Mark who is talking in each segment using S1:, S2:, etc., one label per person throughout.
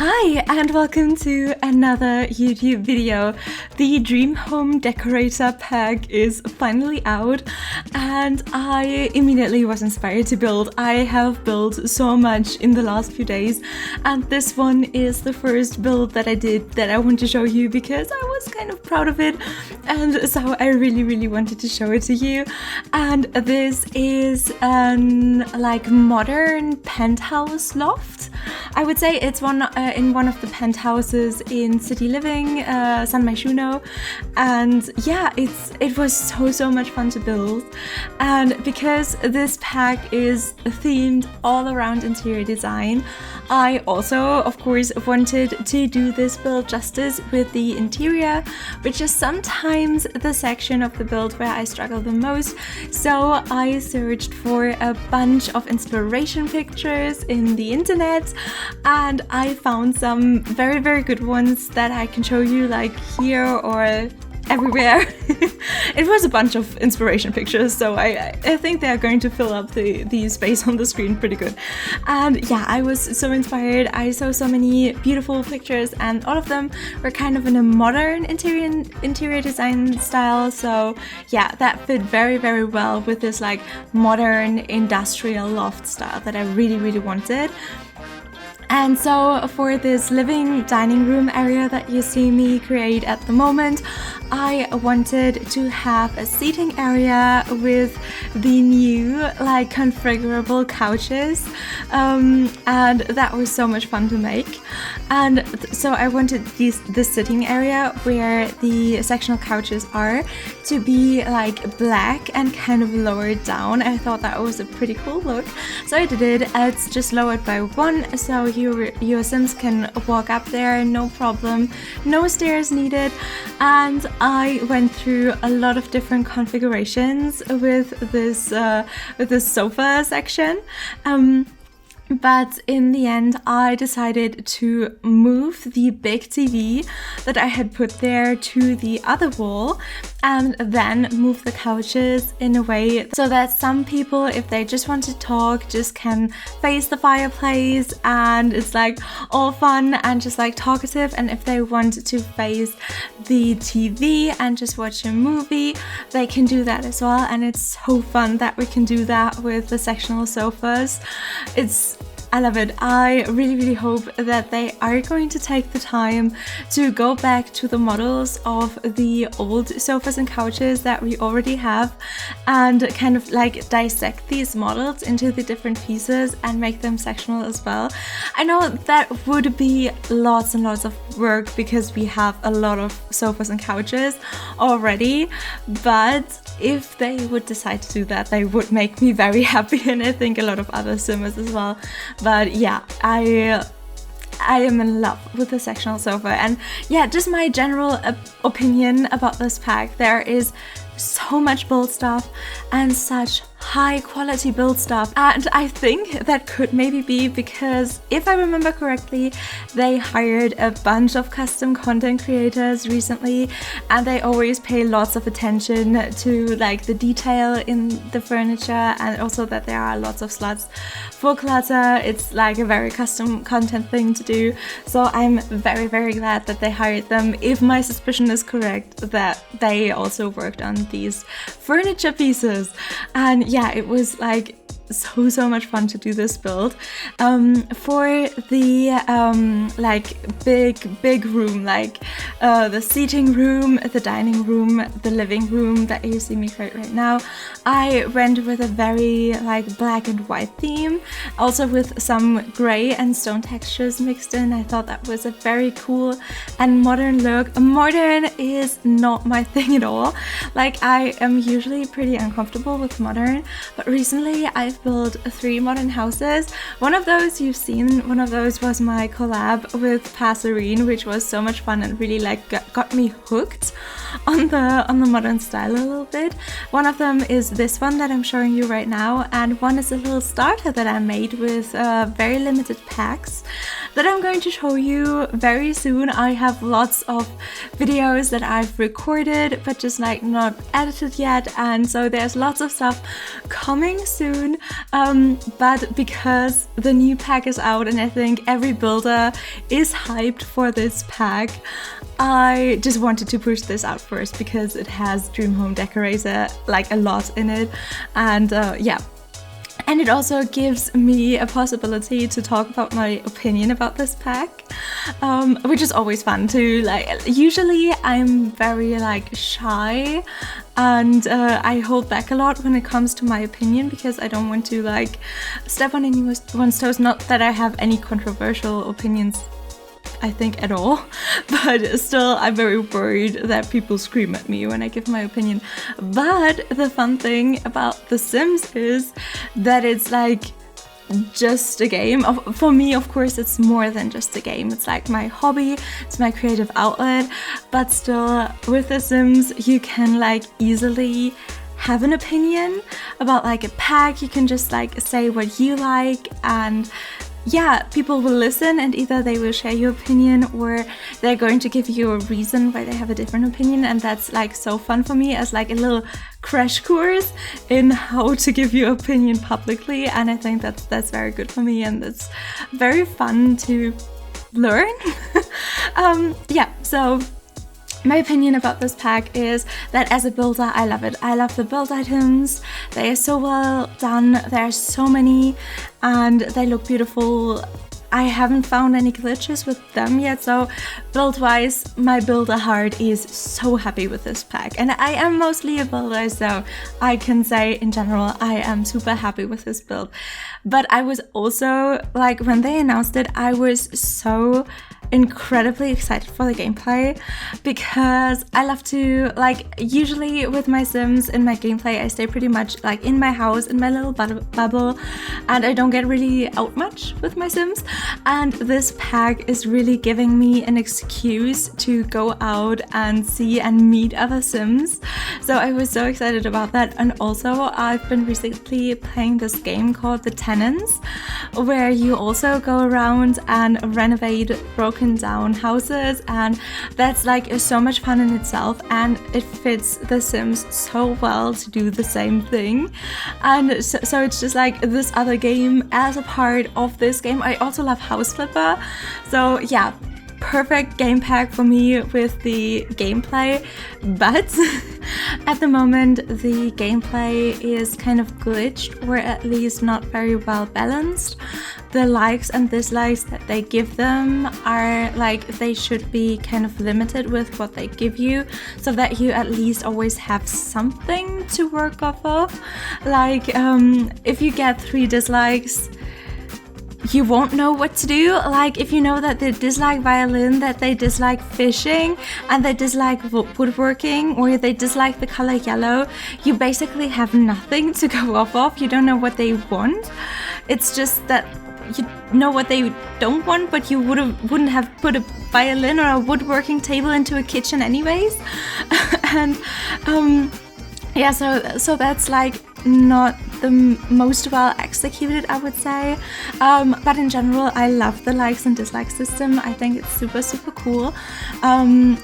S1: Hi and welcome to another YouTube video. The Dream Home Decorator pack is finally out and I immediately was inspired to build. I have built so much in the last few days and this one is the first build that I did that I want to show you because I was kind of proud of it, and so I really wanted to show it to you. And this is an modern penthouse loft. I would say it's in one of the penthouses in City Living, San Myshuno, and yeah, it was so much fun to build. And because this pack is themed all around interior design, I also of course wanted to do this build justice with the interior, which is sometimes the section of the build where I struggle the most. So I searched for a bunch of inspiration pictures in the internet and I found some very good ones that I can show you, like here or everywhere. It was a bunch of inspiration pictures, so I think they are going to fill up the space on the screen pretty good. And yeah, I was so inspired. I saw so many beautiful pictures and all of them were kind of in a modern interior design style, so yeah, that fit very well with this like modern industrial loft style that I really wanted. And so for this living dining room area that you see me create at the moment, I wanted to have a seating area with the new like configurable couches, and that was so much fun to make. And so I wanted this sitting area where the sectional couches are to be like black and kind of lowered down. I thought that was a pretty cool look, so I did it. It's just lowered by one, so your Sims can walk up there, no problem, no stairs needed. And I went through a lot of different configurations with this sofa section. But in the end, I decided to move the big TV that I had put there to the other wall and then move the couches in a way so that some people, if they just want to talk, just can face the fireplace and it's like all fun and just like talkative. And if they want to face the TV and just watch a movie, they can do that as well. And it's so fun that we can do that with the sectional sofas. I love it. I really hope that they are going to take the time to go back to the models of the old sofas and couches that we already have and kind of like dissect these models into the different pieces and make them sectional as well. I know that would be lots and lots of work because we have a lot of sofas and couches already, but if they would decide to do that, they would make me very happy, and I think a lot of other Simmers as well. But yeah, I am in love with the sectional sofa, and yeah, just my general opinion about this pack. There is so much build stuff and such high quality build stuff, and I think that could maybe be because, if I remember correctly, they hired a bunch of custom content creators recently and they always pay lots of attention to like the detail in the furniture, and also that there are lots of slots for clutter. It's like a very custom content thing to do, so I'm very glad that they hired them, if my suspicion is correct that they also worked on these furniture pieces. And yeah, it was like so much fun to do this build. For the like big room, like the seating room, the dining room, the living room that you see me create right now, I went with a very like black and white theme, also with some gray and stone textures mixed in. I thought that was a very cool and modern look. Modern is not my thing at all. Like, I am usually pretty uncomfortable with modern, but recently I've built 3 modern houses. One of those you've seen, one of those was my collab with Passerine, which was so much fun and really like got me hooked on the modern style a little bit. One of them is this one that I'm showing you right now, and one is a little starter that I made with very limited packs that I'm going to show you very soon. I have lots of videos that I've recorded but just like not edited yet, and so there's lots of stuff coming soon. but because the new pack is out and I think every builder is hyped for this pack, I just wanted to push this out first because it has Dream Home Decorator like a lot in it, and yeah. And it also gives me a possibility to talk about my opinion about this pack, which is always fun too. Like, usually I'm very like shy and I hold back a lot when it comes to my opinion because I don't want to like step on anyone's toes. Not that I have any controversial opinions, I think, at all, but still I'm very worried that people scream at me when I give my opinion. But the fun thing about The Sims is that it's like just a game. For me, of course, it's more than just a game. It's like my hobby, it's my creative outlet, but still with The Sims you can like easily have an opinion about like a pack. You can just like say what you like, and yeah, people will listen and either they will share your opinion or they're going to give you a reason why they have a different opinion, and that's like so fun for me as like a little crash course in how to give your opinion publicly, and I think that's very good for me and it's very fun to learn. Yeah, so my opinion about this pack is that as a builder, I love it. I love the build items. They are so well done. There are so many and they look beautiful. I haven't found any glitches with them yet, so build-wise, my builder heart is so happy with this pack. And I am mostly a builder, so I can say in general, I am super happy with this build. But I was also, like, when they announced it, I was so incredibly excited for the gameplay because I love to, like, usually with my Sims in my gameplay I stay pretty much like in my house, in my little bubble, and I don't get really out much with my Sims, and this pack is really giving me an excuse to go out and see and meet other Sims. So I was so excited about that. And also I've been recently playing this game called The Tenants, where you also go around and renovate broken down houses, and that's like so much fun in itself, and it fits The Sims so well to do the same thing. And so it's just like this other game as a part of this game. I also love House Flipper, so yeah, perfect game pack for me with the gameplay. But at the moment the gameplay is kind of glitched, or at least not very well balanced. The likes and dislikes that they give them are like, they should be kind of limited with what they give you, so that you at least always have something to work off of. Like if you get 3 dislikes, you won't know what to do. Like, if you know that they dislike violin, that they dislike fishing, and they dislike woodworking, or they dislike the color yellow, you basically have nothing to go off of. You don't know what they want. It's just that you know what they don't want, but you wouldn't have put a violin or a woodworking table into a kitchen anyways. And yeah, so that's like not the most well executed, I would say, but in general I love the likes and dislikes system. I think it's super cool, and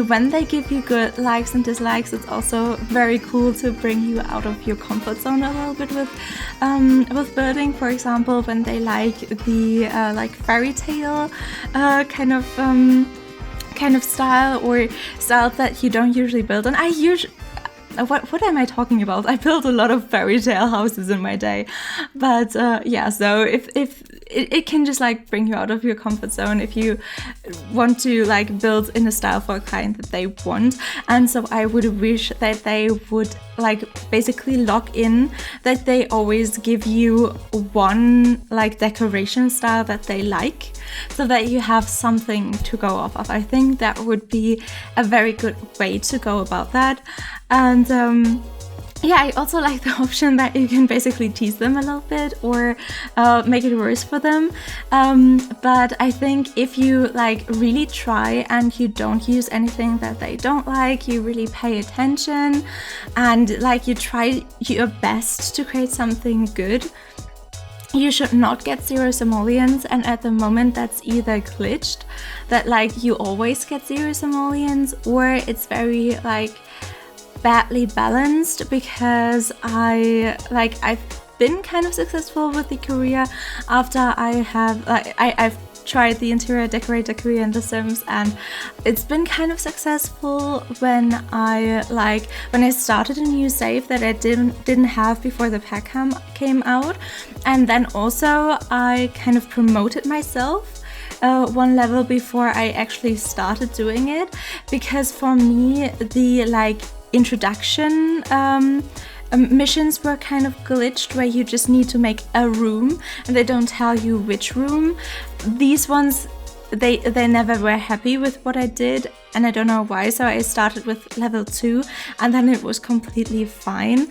S1: when they give you good likes and dislikes, it's also very cool to bring you out of your comfort zone a little bit with building. For example, when they like the like fairy tale kind of style, or style that you don't usually build. And I usually, what am I talking about? I built a lot of fairy tale houses in my day, but yeah, so if it can just like bring you out of your comfort zone if you want to like build in a style for a client that they want. And so I would wish that they would like basically lock in that they always give you one like decoration style that they like, so that you have something to go off of. I think that would be a very good way to go about that. And yeah, I also like the option that you can basically tease them a little bit, or make it worse for them. But I think if you like really try and you don't use anything that they don't like, you really pay attention and like you try your best to create something good, you should not get 0 simoleons. And at the moment that's either glitched, that like you always get 0 simoleons, or it's very like badly balanced, because I've been kind of successful with the career after I've tried the interior decorator career in The Sims, and it's been kind of successful when I started a new save that I didn't have before the pack came out, and then also I kind of promoted myself one level before I actually started doing it, because for me the introduction missions were kind of glitched, where you just need to make a room and they don't tell you which room. These ones, they never were happy with what I did, and I don't know why, so I started with level 2 and then it was completely fine.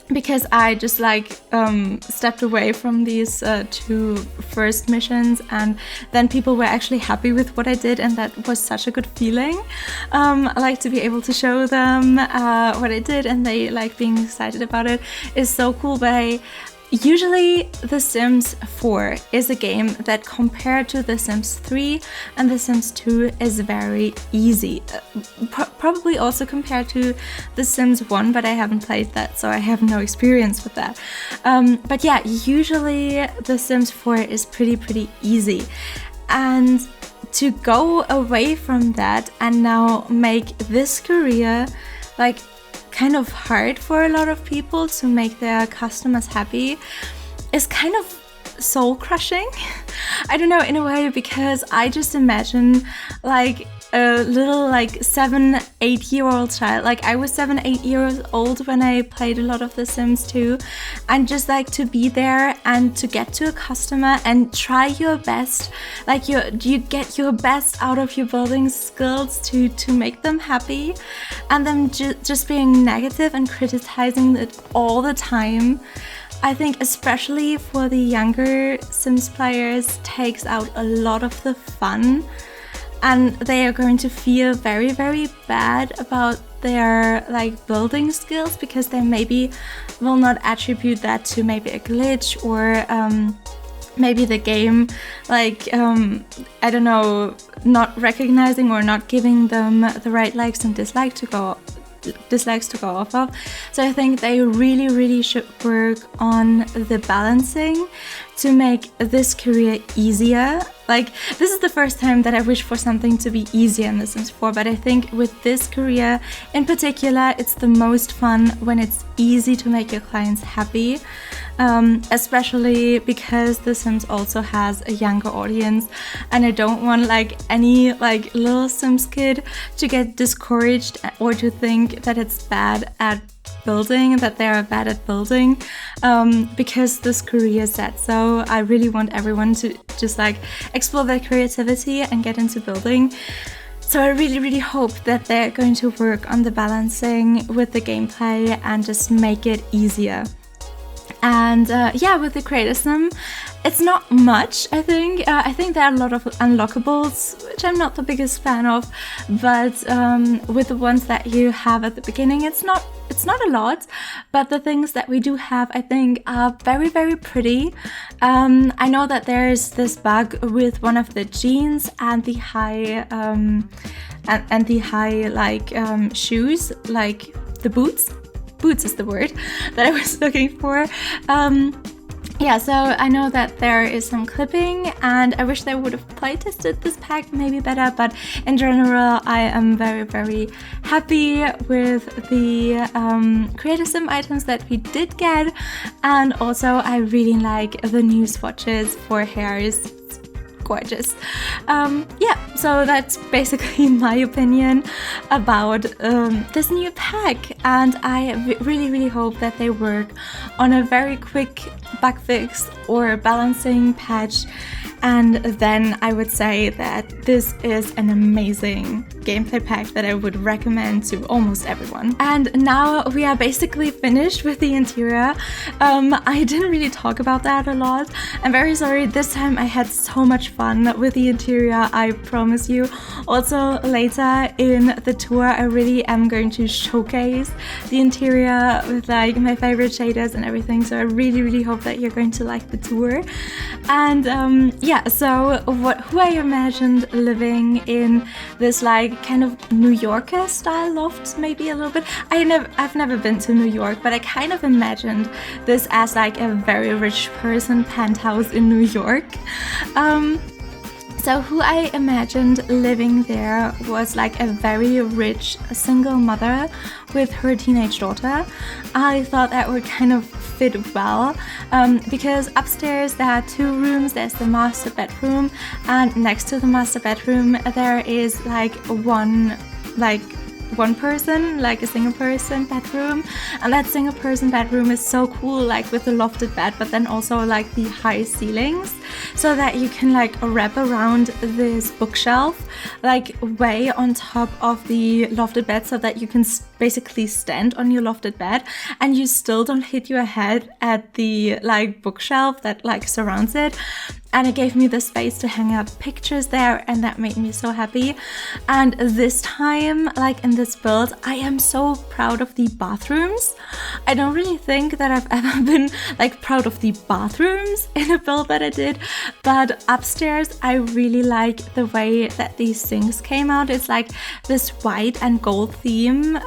S1: Because I just stepped away from these 2 first missions, and then people were actually happy with what I did, and that was such a good feeling. I like to be able to show them what I did, and they like being excited about it. It's so cool. But usually The Sims 4 is a game that, compared to The Sims 3 and The Sims 2, is very easy. Probably also compared to The Sims 1, but I haven't played that, so I have no experience with that. But yeah, usually The Sims 4 is pretty easy. And to go away from that and now make this career kind of hard for a lot of people to make their customers happy is kind of soul crushing. I don't know, in a way, because I just imagine a little 7-8-year-old child. I was 7-8 years old when I played a lot of The Sims 2, and just to be there and to get to a customer and try your best, you get your best out of your building skills to make them happy, and them just being negative and criticizing it all the time. I think especially for the younger Sims players takes out a lot of the fun, and they are going to feel very bad about their building skills, because they maybe will not attribute that to maybe a glitch, or maybe the game I don't know, not recognizing or not giving them the right likes and dislikes to go off of. So I think they really should work on the balancing to make this career easier. This is the first time that I wish for something to be easier in The Sims 4, but I think with this career in particular, it's the most fun when it's easy to make your clients happy, especially because The Sims also has a younger audience, and I don't want any little Sims kid to get discouraged or to think that it's bad at building, that they are bad at building, because this career said so. I really want everyone to just explore their creativity and get into building. So I really hope that they're going to work on the balancing with the gameplay and just make it easier. And yeah, with the Creator Sim, it's not much, I think. I think there are a lot of unlockables, which I'm not the biggest fan of, but with the ones that you have at the beginning, it's not a lot, but the things that we do have, I think, are very pretty. I know that there's this bug with one of the jeans and the high shoes, the boots. Boots is the word that I was looking for. Yeah, so I know that there is some clipping, and I wish they would have playtested this pack maybe better, but in general I am very happy with the Creator Sim items that we did get, and also I really like the new swatches for hairs. Gorgeous. Yeah, so that's basically my opinion about this new pack, and I really hope that they work on a very quick bug fix or balancing patch, and then I would say that this is an amazing gameplay pack that I would recommend to almost everyone. And now we are basically finished with the interior. I didn't really talk about that a lot. I'm very sorry. This time I had so much fun with the interior, I promise you. Also later in the tour I really am going to showcase the interior with my favorite shaders and everything, so I really hope that you're going to like the tour. And yeah, yeah, so who I imagined living in this like kind of New Yorker style loft, maybe a little bit. I've never been to New York, but I kind of imagined this as like a very rich person penthouse in New York. So who I imagined living there was like a very rich single mother with her teenage daughter. I thought that would kind of fit well because upstairs there are 2 rooms. There's the master bedroom, and next to the master bedroom there is like one person, like a single person bedroom, and that single person bedroom is so cool, like with the lofted bed, but then also like the high ceilings, so that you can like wrap around this bookshelf like way on top of the lofted bed, so that you can basically stand on your lofted bed and you still don't hit your head at the like bookshelf that like surrounds it. And it gave me the space to hang up pictures there, and that made me so happy. And this time, like in this build, I am so proud of the bathrooms. I don't really think that I've ever been like proud of the bathrooms in a build that I did, but upstairs I really like the way that these sinks came out. It's like this white and gold theme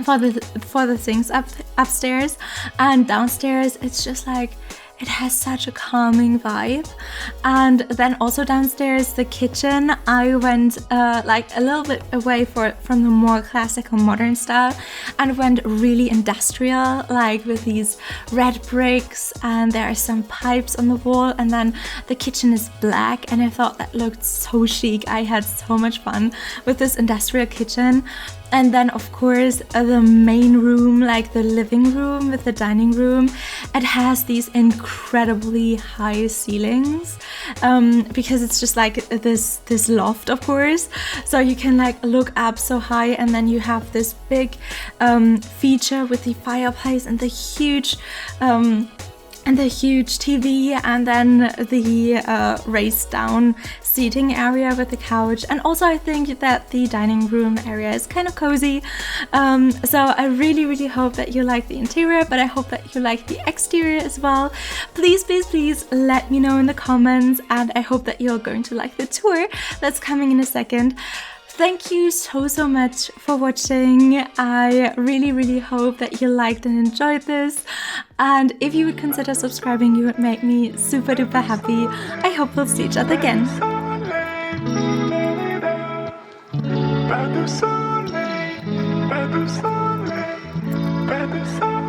S1: for the sinks upstairs, and downstairs it's just like it has such a calming vibe. And then also downstairs, the kitchen, I went like a little bit away from the more classical modern style and went really industrial, like with these red bricks, and there are some pipes on the wall, and then the kitchen is black, and I thought that looked so chic. I had so much fun with this industrial kitchen. And then of course the main room, like the living room with the dining room, it has these incredibly high ceilings because it's just like this loft, of course, so you can like look up so high, and then you have this big feature with the fireplace and the huge TV, and then the raised down seating area with the couch. And also I think that the dining room area is kind of cozy. So I really hope that you like the interior, but I hope that you like the exterior as well. Please let me know in the comments, and I hope that you're going to like the tour that's coming in a second. Thank you so much for watching. I really hope that you liked and enjoyed this. And if you would consider subscribing, you would make me super duper happy. I hope we'll see each other again. Pas de soleil, pas de soleil, pas de soleil.